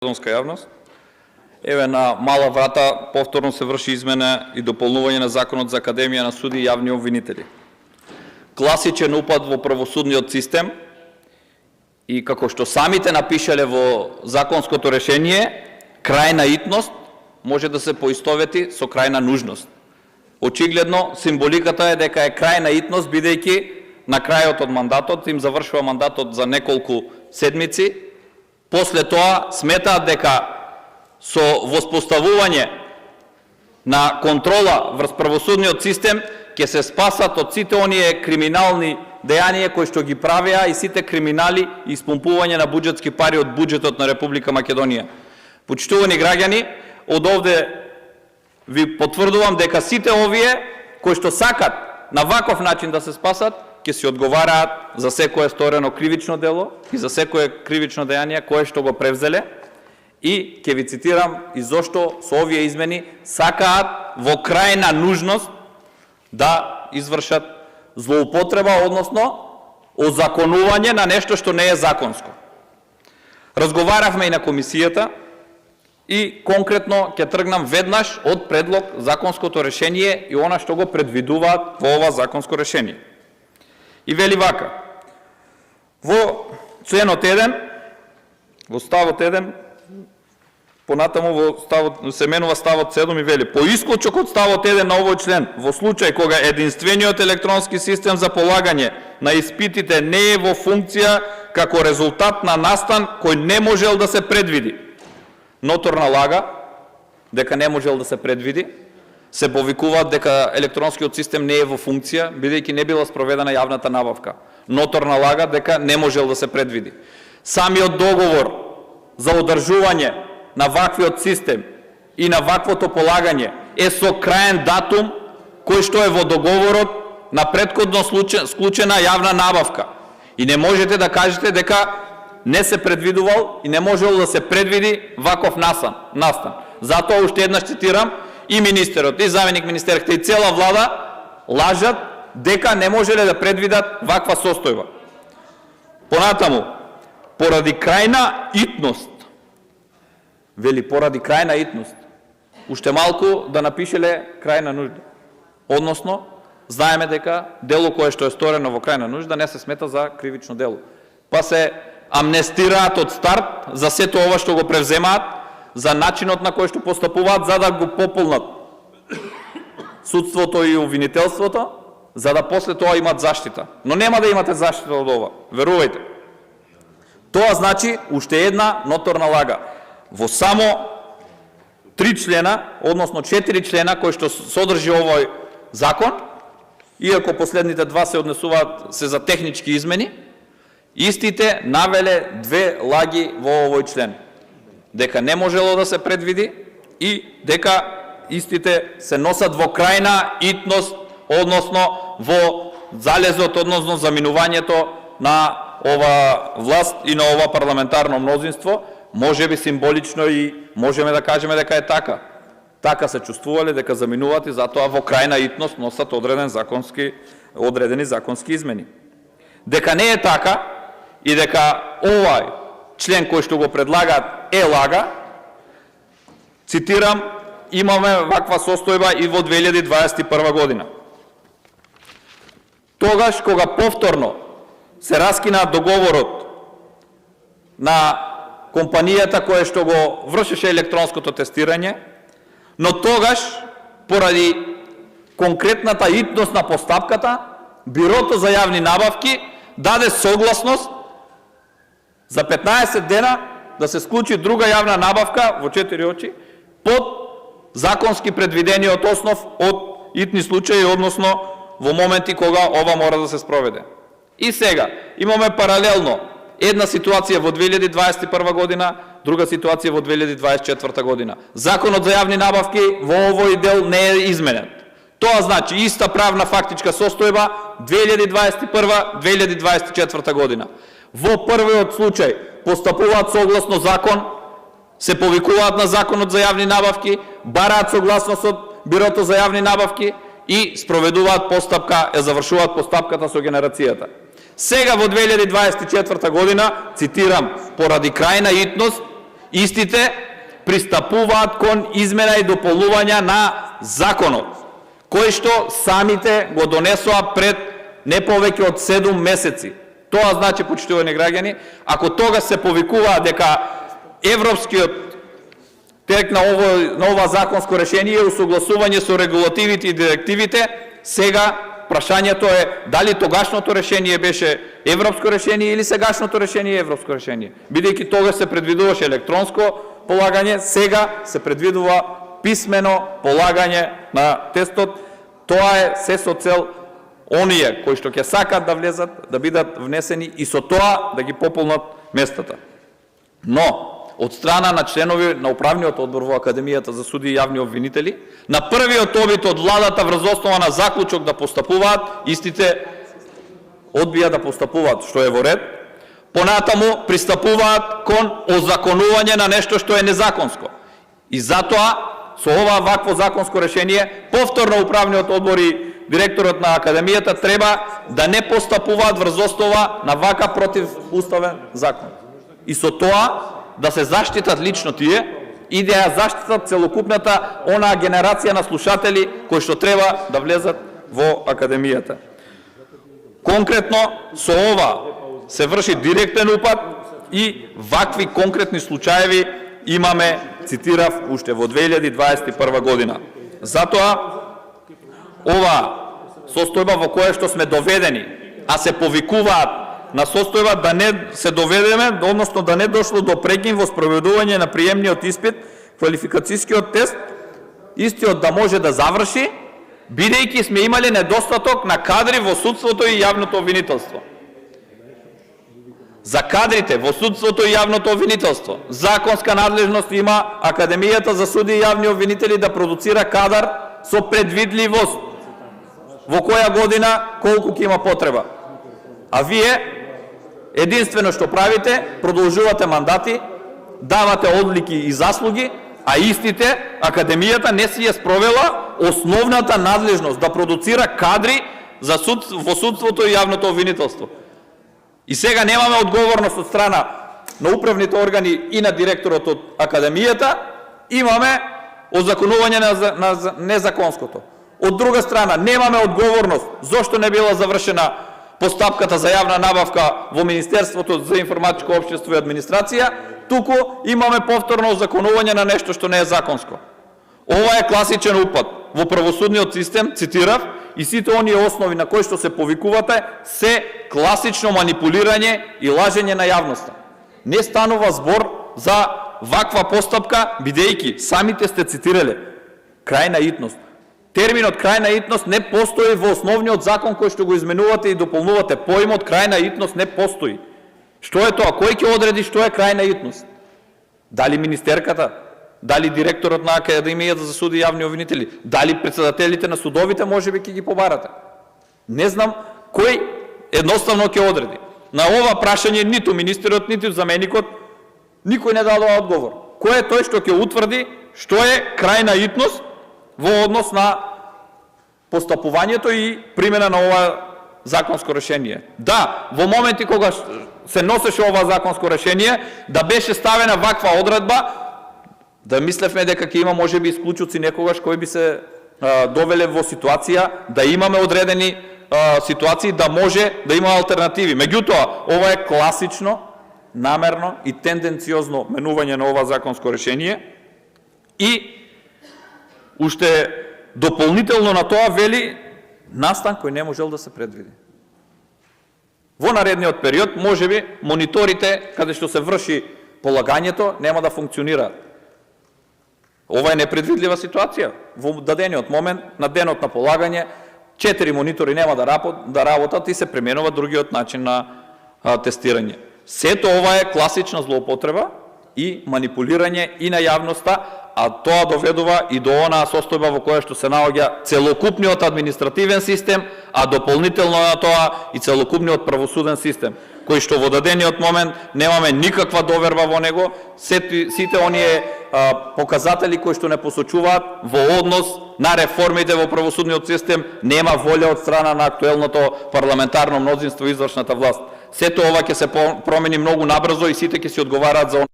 Јавност. Еве на мала врата повторно се врши измена и дополнување на Законот за Академија на суди и јавни обвинители. Класичен упад во правосудниот систем и како што самите напишале во законското решение, крајна итност може да се поистовети со крајна нужност. Очигледно символиката е дека е крајна итност бидејќи на крајот од мандатот им завршува мандатот за неколку седмици. После тоа сметаат дека со воспоставување на контрола врз правосудниот систем ќе се спасат од сите оние криминални дејанија кои што ги правеа и сите криминали и испумпување на буџетски пари од буџетот на Република Македонија. Почитувани граѓани, од овде ви потврдувам дека сите овие кои што сакат на ваков начин да се спасат, ќе се одговараат за секое сторено кривично дело и за секое кривично дејание кое што го превзеле. И ќе ви цитирам и зошто со овие измени сакаат во крајна нужност да извршат злоупотреба, односно озаконување на нешто што не е законско. Разговаравме и на комисијата и конкретно ќе тргнам веднаш од предлог законското решение и она што го предвидуваат во ова законско решение. И вели вака: во членот 1, во ставот 1, понатаму во ставот се менува ставот 7 и вели: по исклучок од ставот 1 на овој член, во случај кога единствениот електронски систем за полагање на испитите не е во функција како резултат на настан кој не можел да се предвиди. Ноторна лага дека не можел да се предвиди. Се повикуваат дека електронскиот систем не е во функција, бидејќи не била спроведена јавната набавка. Ноторна лага дека не можел да се предвиди. Самиот договор за одржување на ваквиот систем и на ваквото полагање е со краен датум кој што е во договорот на претходно склучена јавна набавка. И не можете да кажете дека не се предвидувал и не можело да се предвиди ваков настан. Затоа уште еднаш цитирам, и министерот, и заменик министерката, и цела влада лажат дека не можеле да предвидат ваква состојба. Понатаму, поради крајна итност, вели поради крајна итност, уште малку да напишеле крајна нужда. Односно, знаеме дека дело кое што е сторено во крајна нужда не се смета за кривично дело. Па се амнестираат од старт за сето ова што го превземаат, за начинот на кој што постапуваат, за да го пополнат судството и обвинителството, за да после тоа имат заштита. Но нема да имате заштита од ова, верувајте. Тоа значи уште една ноторна лага. Во само 3 члена, односно 4 члена кои што содржи овој закон, иако последните 2 се однесуваат се за технички измени, истите навеле 2 лаги во овој член. Дека не можело да се предвиди и дека истите се носат во крајна итност, односно во залезот, односно заминувањето на ова власт и на ова парламентарно мнозинство. Може би символично и можеме да кажеме дека е така. Така се чувствувале дека заминуваат и затоа во крајна итност носат одредени законски измени. Дека не е така и дека овај член кој што го предлагаат е лага, цитирам, имаме ваква состојба и во 2021 година. Тогаш кога повторно се раскина договорот на компанијата која што го вршеше електронското тестирање, но тогаш, поради конкретната итност на постапката, Бирото за јавни набавки даде согласност за 15 дена да се склучи друга јавна набавка во 4 очи под законски предвидениот основ од итни случаи, односно во моменти кога ова мора да се спроведе. И сега имаме паралелно една ситуација во 2021 година, друга ситуација во 2024 година. Законот за јавни набавки во овој дел не е изменен. Тоа значи иста правна фактичка состојба 2021-2024 година. Во првиот случај постапуваат согласно закон, се повикуваат на Законот за јавни набавки, бараат согласност од Бирото за јавни набавки и спроведуваат постапка, завршуваат постапката со генерацијата. Сега во 2024 година, цитирам, поради крајна итност истите пристапуваат кон измена и дополнување на законот, кој што самите го донесоа пред не повеќе од 7 месеци. Тоа значи, почитувани граѓани, ако тога се повикуваа дека европскиот тек на ова законско решение е усогласување со регулативите и директивите, сега прашањето е дали тогашното решение беше европско решение или сегашното решение е европско решение. Бидејќи тога се предвидуваше електронско полагање, сега се предвидува писмено полагање на тестот. Тоа е се со цел оние кои што ќе сакат да влезат, да бидат внесени и со тоа да ги пополнат местата. Но, од страна на членови на управниот одбор во Академијата за суди и јавни обвинители, на првиот обид од владата врз основа на заклучок да постапуваат, истите одбија да постапуваат, што е во ред. Понатаму пристапуваат кон озаконување на нешто што е незаконско. И затоа, со ова вакво законско решение, повторно управниот одбор и директорот на Академијата треба да не постапуваат врз основа на вака противуставен закон. И со тоа да се заштитат лично тие и да ја заштитат целокупната онаа генерација на слушатели кои што треба да влезат во Академијата. Конкретно со ова се врши директен упад и вакви конкретни случаеви имаме, цитирав, уште во 2021 година. Затоа ова состојба во која што сме доведени, а се повикуваат на состојба да не се доведеме, односно да не дошло до прекин во спроведување на приемниот испит, квалификацијскиот тест, истиот да може да заврши, бидејќи сме имали недостаток на кадри во судството и јавното обвинителство. За кадрите во судството и јавното обвинителство законска надлежност има Академијата за суди и јавни обвинители да продуцира кадар со предвидливост во која година колку ќе има потреба. А вие единствено што правите, продолжувате мандати, давате одлики и заслуги, а истите Академијата не си ја спровела основната надлежност да продуцира кадри за во судството и јавното обвинителство. И сега немаме одговорност од страна на управните органи и на директорот од Академијата, имаме озаконување на незаконското. Од друга страна, немаме одговорност зошто не била завршена постапката за јавна набавка во Министерството за информатичко општество и администрација, туку имаме повторно озаконување на нешто што не е законско. Ова е класичен упад во правосудниот систем, цитирав, и сите оние основи на кои што се повикувате се класично манипулирање и лажење на јавноста. Не станува збор за ваква постапка, бидејќи самите сте цитирале крајна итност. Терминот крајна итност не постои во основниот закон кој што го изменувате и дополнувате. Поимот крајна итност не постои. Што е тоа? Кој ќе одреди што е крајна итност? Дали министерката? Дали директорот на Академијата за суди и јавни обвинители? Дали председателите на судовите можеби ќе ги побарате? Не знам кој едноставно ќе одреди. На ова прашање ниту министерот, ниту заменикот никој не дадоа одговор. Кој е тој што ќе утврди што е крајна итност во однос на постапувањето и примена на ова законско решение? Да, во моменти кога се носеше ова законско решение, да беше ставена ваква одредба, да мислевме дека ќе има можеби исклучоци некогаш кои би се довеле во ситуација да имаме одредени ситуации, да може да има алтернативи. Меѓутоа, ова е класично, намерно и тенденциозно менување на ова законско решение и уште дополнително на тоа вели настан кој не можел да се предвиди. Во наредниот период, можеби, мониторите каде што се врши полагањето нема да функционираат. Ова е непредвидлива ситуација. Во дадениот момент, на денот на полагање, 4 монитори нема да работат и се пременува другиот начин на тестирање. Сето ова е класична злоупотреба и манипулирање и на јавноста, а тоа доведува и до онаа состојба во која што се наоѓа целокупниот административен систем, а дополнително на тоа и целокупниот правосуден систем, кој што во дадениот момент немаме никаква доверба во него, сите оние показатели кои што не посочуваат во однос на реформите во правосудниот систем, нема волја од страна на актуелното парламентарно мнозинство и извршната власт. Сето ова ќе се промени многу набрзо и сите ќе си одговараат за